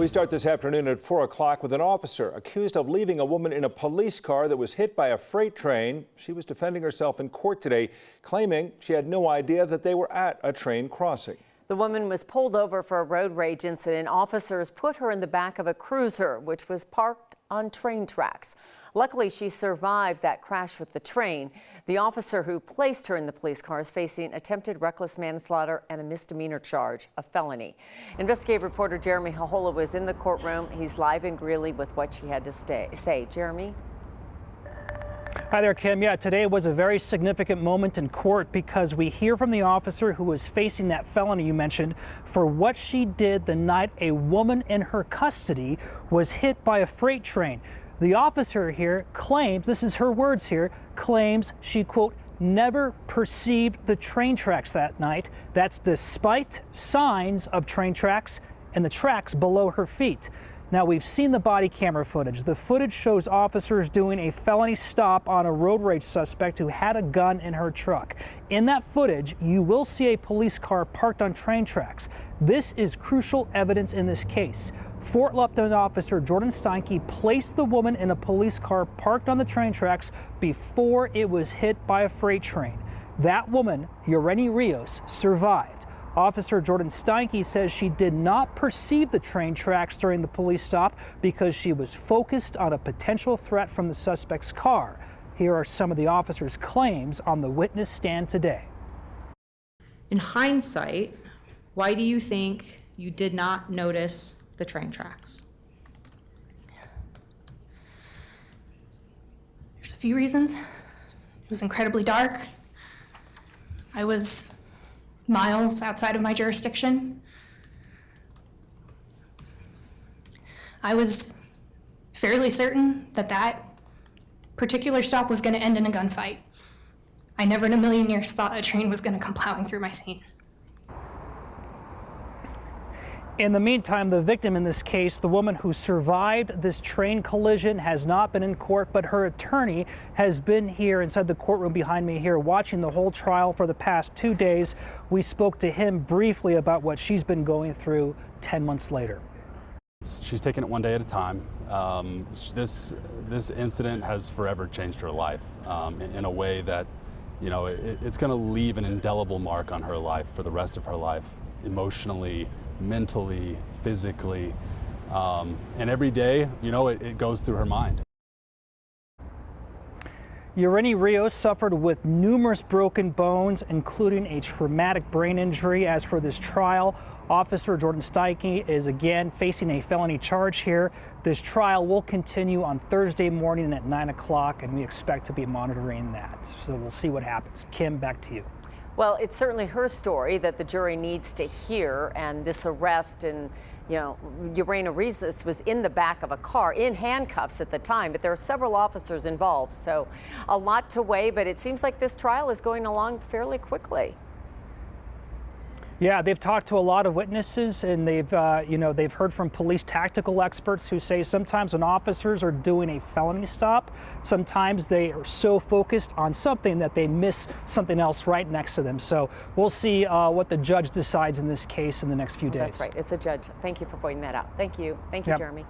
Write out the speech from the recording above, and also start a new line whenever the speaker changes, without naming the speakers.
We start this afternoon at 4 o'clock with an officer accused of leaving a woman in a police car that was hit by a freight train. She was defending herself in court today, claiming she had no idea that they were at a train crossing.
The woman was pulled over for a road rage incident. Officers put her in the back of a cruiser, which was parked on train tracks. Luckily, she survived that crash with the train. The officer who placed her in the police car is facing attempted reckless manslaughter and a misdemeanor charge, a felony. Investigative reporter Jeremy Hahola was in the courtroom. He's live in Greeley with what she had to say. Jeremy?
Hi there, Kim. Yeah, today was a very significant moment in court because we hear from the officer who was facing that felony you mentioned for what she did the night a woman in her custody was hit by a freight train. The officer here claims, this is her words here, claims she, quote, never perceived the train tracks that night. That's despite signs of train tracks and the tracks below her feet. Now, we've seen the body camera footage. The footage shows officers doing a felony stop on a road rage suspect who had a gun in her truck. In that footage, you will see a police car parked on train tracks. This is crucial evidence in this case. Fort Lupton officer Jordan Steinke placed the woman in a police car parked on the train tracks before it was hit by a freight train. That woman, Yoreni Rios, survived. Officer Jordan Steinke says she did not perceive the train tracks during the police stop because she was focused on a potential threat from the suspect's car. Here are some of the officer's claims on the witness stand today.
In hindsight, why do you think you did not notice the train tracks?
There's a few reasons. It was incredibly dark. I was miles outside of my jurisdiction. I was fairly certain that that particular stop was going to end in a gunfight. I never in a million years thought a train was going to come plowing through my scene.
In the meantime, the victim in this case, the woman who survived this train collision, has not been in court, but her attorney has been here inside the courtroom behind me here watching the whole trial for the past 2 days. We spoke to him briefly about what she's been going through 10 months later.
She's taking it one day at a time. This incident has forever changed her life in a way that, you know, it's going to leave an indelible mark on her life for the rest of her life, emotionally, mentally, physically, and every day, you know, it goes through her mind.
Yoreni Rios suffered with numerous broken bones, including a traumatic brain injury. As for this trial, Officer Jordan Steinke is again facing a felony charge here. This trial will continue on Thursday morning at 9 o'clock, and we expect to be monitoring that. So we'll see what happens. Kim, back to you.
Well, it's certainly her story that the jury needs to hear, and this arrest and, you know, Yoreni Rios was in the back of a car in handcuffs at the time, but there are several officers involved, so a lot to weigh, but it seems like this trial is going along fairly quickly.
Yeah, they've talked to a lot of witnesses, and they've heard from police tactical experts who say sometimes when officers are doing a felony stop, sometimes they are so focused on something that they miss something else right next to them. So we'll see what the judge decides in this case in the next few days.
That's right. It's a judge. Thank you for pointing that out. Thank you. Thank you, Jeremy.